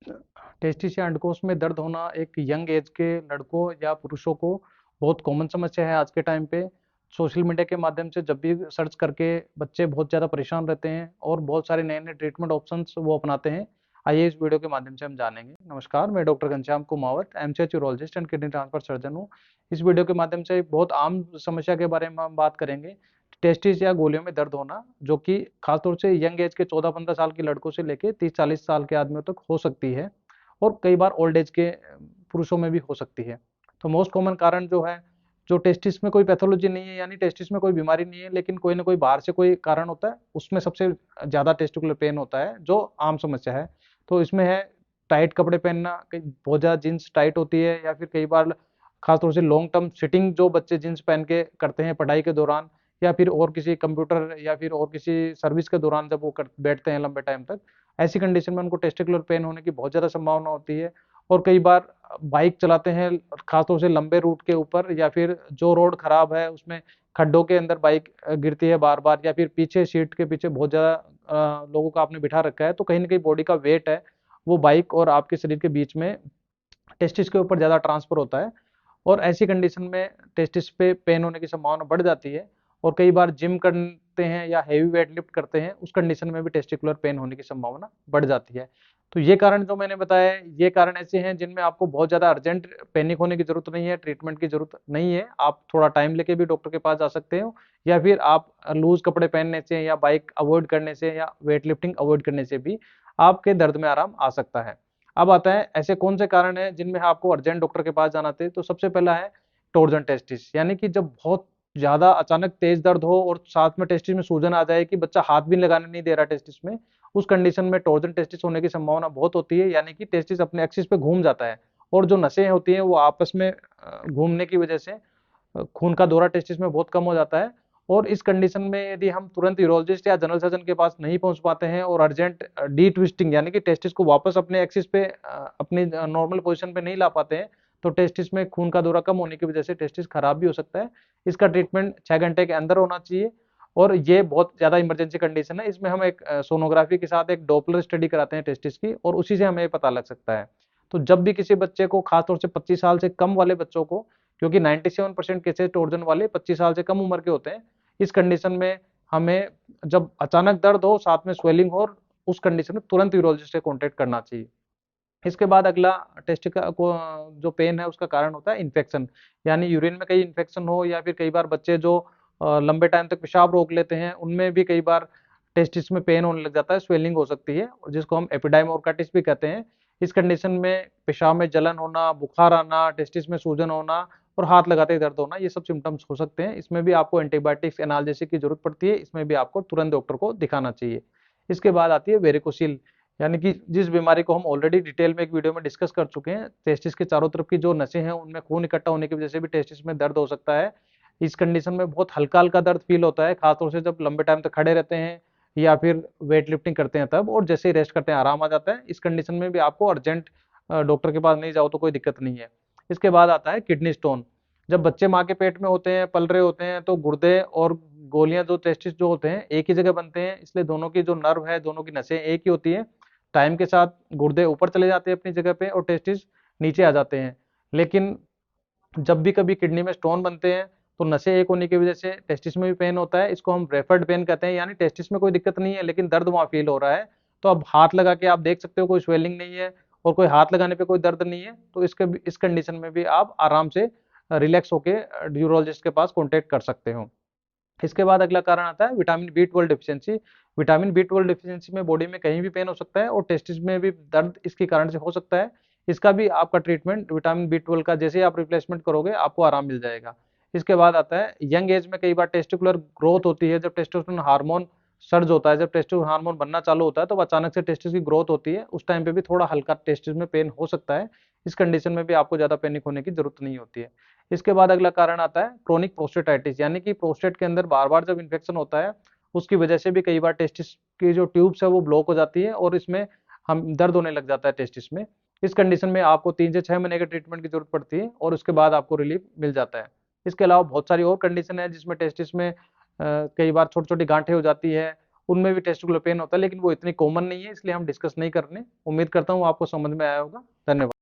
Testis या अंडकोश में दर्द होना एक यंग एज के लड़कों या पुरुषों को बहुत कॉमन समस्या है आज के टाइम पे। सोशल मीडिया के माध्यम से जब भी सर्च करके बच्चे बहुत ज़्यादा परेशान रहते हैं और बहुत सारे नए नए ट्रीटमेंट ऑप्शंस वो अपनाते हैं। आइए इस वीडियो के माध्यम से हम जानेंगे। नमस्कार, मैं doctor Ghanshyam Kumawat, MCH urologist and kidney transfer surgeon हूँ। इस वीडियो के माध्यम से एक बहुत आम समस्या के बारे में हम बात करेंगे। टेस्टिस या गोलियों में दर्द होना, जो कि खासतौर से यंग एज के 14-15 साल के लड़कों से लेके 30-40 साल के आदमियों तक हो सकती है और कई बार ओल्ड एज के पुरुषों में भी हो सकती है। तो मोस्ट कॉमन कारण जो है, जो टेस्टिस में कोई पैथोलॉजी नहीं है यानी टेस्टिस में कोई बीमारी नहीं है, लेकिन कोई ना कोई बाहर से कोई कारण होता है, उसमें सबसे ज़्यादा टेस्टिकुलर पेन होता है जो आम समस्या है। तो इसमें है टाइट कपड़े पहनना, कई बहुत ज़्यादा जीन्स टाइट होती है, या फिर कई बार खासतौर से लॉन्ग टर्म सिटिंग जो बच्चे जीन्स पहन के करते हैं पढ़ाई के दौरान, या फिर और किसी कंप्यूटर या फिर और किसी सर्विस के दौरान जब वो बैठते हैं लंबे टाइम तक, ऐसी कंडीशन में उनको टेस्टिकुलर पेन होने की बहुत ज़्यादा संभावना होती है। और कई बार बाइक चलाते हैं खासतौर से लंबे रूट के ऊपर, या फिर जो रोड खराब है उसमें खड्डों के अंदर बाइक गिरती है बार बार, या फिर पीछे सीट के पीछे बहुत ज़्यादा लोगों को आपने बिठा रखा है, तो कहीं ना कहीं बॉडी का वेट है वो बाइक और आपके शरीर के बीच में टेस्टिस के ऊपर ज़्यादा ट्रांसफर होता है। और ऐसी कंडीशन में टेस्टिस पे पेन होने की संभावना बढ़ जाती है। और कई बार जिम करते हैं या हेवी वेट लिफ्ट करते हैं, उस कंडीशन में भी टेस्टिकुलर पेन होने की संभावना बढ़ जाती है। तो ये कारण जो मैंने बताया है, ये कारण ऐसे हैं जिनमें आपको बहुत ज़्यादा अर्जेंट पैनिक होने की ज़रूरत नहीं है, ट्रीटमेंट की ज़रूरत नहीं है। आप थोड़ा टाइम लेके भी डॉक्टर के पास जा सकते हो, या फिर आप लूज कपड़े पहनने से या बाइक अवॉइड करने से या वेट लिफ्टिंग अवॉइड करने से भी आपके दर्द में आराम आ सकता है। अब आता है ऐसे कौन से कारण हैं जिनमें आपको अर्जेंट डॉक्टर के पास जाना चाहिए। तो सबसे पहला है टॉर्जन टेस्टिस, यानी कि जब बहुत ज्यादा अचानक तेज दर्द हो और साथ में टेस्टिस में सूजन आ जाए कि बच्चा हाथ भी लगाने नहीं दे रहा टेस्टिस में, उस कंडीशन में टॉर्जन टेस्टिस होने की संभावना बहुत होती है। यानी कि टेस्टिस अपने एक्सिस पे घूम जाता है और जो नसें होती हैं वो आपस में घूमने की वजह से खून का दौरा टेस्टिस में बहुत कम हो जाता है। और इस कंडीशन में यदि हम तुरंत यूरोलॉजिस्ट या जनरल सर्जन के पास नहीं पहुंच पाते हैं और अर्जेंट डी ट्विस्टिंग यानी कि टेस्टिस को वापस अपने एक्सिस पे अपनी नॉर्मल पोजीशन पे नहीं ला पाते हैं, तो टेस्टिस में खून का दौरा कम होने की वजह से टेस्टिस खराब भी हो सकता है। इसका ट्रीटमेंट 6 घंटे के अंदर होना चाहिए। और ये बहुत ज़्यादा इमरजेंसी कंडीशन है, इसमें हम एक सोनोग्राफी के साथ एक डॉपलर स्टडी कराते हैं टेस्टिस की, और उसी से हमें पता लग सकता है। तो जब भी किसी बच्चे को, खासतौर से 25 साल से कम वाले बच्चों को, क्योंकि 97% केसेस टॉर्जन वाले 25 साल से कम उम्र के होते हैं, इस कंडीशन में हमें जब अचानक दर्द हो साथ में स्वेलिंग हो, उस कंडीशन में तुरंत यूरोलॉजिस्ट से कॉन्टेक्ट करना चाहिए। इसके बाद अगला टेस्ट का को जो पेन है उसका कारण होता है इन्फेक्शन, यानी यूरिन में कई इन्फेक्शन हो, या फिर कई बार बच्चे जो लंबे टाइम तक पेशाब रोक लेते हैं उनमें भी कई बार टेस्टिस में पेन होने लग जाता है, स्वेलिंग हो सकती है, और जिसको हम एपिडाइमोर्काइटिस भी कहते हैं। इस कंडीशन में पेशाब में जलन होना, बुखार आना, टेस्टिस में सूजन होना और हाथ लगाते ही दर्द होना, ये सब सिम्टम्स हो सकते हैं। इसमें भी आपको एंटीबायोटिक्स एनाल्जेसिक की जरूरत पड़ती है, इसमें भी आपको तुरंत डॉक्टर को दिखाना चाहिए। इसके बाद आती है वेरिकोसिल, यानी कि जिस बीमारी को हम ऑलरेडी डिटेल में एक वीडियो में डिस्कस कर चुके हैं। टेस्टिस के चारों तरफ की जो नसें हैं उनमें खून इकट्ठा होने की वजह से भी टेस्टिस में दर्द हो सकता है। इस कंडीशन में बहुत हल्का हल्का दर्द फील होता है, खासतौर से जब लंबे टाइम तक खड़े रहते हैं या फिर वेट लिफ्टिंग करते हैं तब, और जैसे ही रेस्ट करते हैं आराम आ जाता है। इस कंडीशन में भी आपको अर्जेंट डॉक्टर के पास नहीं जाओ तो कोई दिक्कत नहीं है। इसके बाद आता है किडनी स्टोन। जब बच्चे माँ के पेट में होते हैं, पल रहे होते हैं, तो गुर्दे और गोलियां जो टेस्टिस जो होते हैं एक ही जगह बनते हैं, इसलिए दोनों की जो नर्व है, दोनों की नसें एक ही होती है। टाइम के साथ गुर्दे ऊपर चले जाते हैं अपनी जगह पे और टेस्टिस नीचे आ जाते हैं। लेकिन जब भी कभी किडनी में स्टोन बनते हैं तो नसें एक होने की वजह से टेस्टिस में भी पेन होता है। इसको हम रेफर्ड पेन कहते हैं, यानी टेस्टिस में कोई दिक्कत नहीं है लेकिन दर्द वहाँ फील हो रहा है। तो अब हाथ लगा के आप देख सकते हो कोई स्वेलिंग नहीं है और कोई हाथ लगाने पे कोई दर्द नहीं है, तो इस कंडीशन में भी आप आराम से रिलैक्स होके यूरोलॉजिस्ट के पास कॉन्टेक्ट कर सकते हो। इसके बाद अगला कारण आता है vitamin B twelve deficiency. Vitamin B twelve deficiency में बॉडी में कहीं भी पेन हो सकता है और टेस्टिस में भी दर्द इसके कारण से हो सकता है। इसका भी आपका ट्रीटमेंट विटामिन बी ट्वेल्व का जैसे ही आप रिप्लेसमेंट करोगे आपको आराम मिल जाएगा। इसके बाद आता है यंग एज में कई बार टेस्टिकुलर ग्रोथ होती है, जब टेस्टोस्टेरोन हार्मोन सर्ज होता है, जब टेस्टोस्टेरोन हार्मोन बनना चालू होता है तो अचानक से टेस्टिस की ग्रोथ होती है, उस टाइम पे भी थोड़ा हल्का टेस्टिस में पेन हो सकता है। इस कंडीशन में भी आपको ज्यादा पैनिक होने की जरूरत नहीं होती है। इसके बाद अगला कारण आता है क्रोनिक प्रोस्टेटाइटिस, यानी कि प्रोस्टेट के अंदर बार बार जब इन्फेक्शन होता है उसकी वजह से भी कई बार टेस्टिस की जो ट्यूब्स है वो ब्लॉक हो जाती है और इसमें हम दर्द होने लग जाता है टेस्टिस में। इस कंडीशन में आपको 3 से 6 महीने के ट्रीटमेंट की जरूरत पड़ती है और उसके बाद आपको रिलीफ मिल जाता है। इसके अलावा बहुत सारी और कंडीशन है जिसमें टेस्टिस में कई बार छोटी छोटी गांठें हो जाती है उनमें भी टेस्टिकुलर पेन होता है, लेकिन वो इतनी कॉमन नहीं है, इसलिए हम डिस्कस नहीं कर रहे। उम्मीद करता हूँ आपको समझ में आया होगा। धन्यवाद।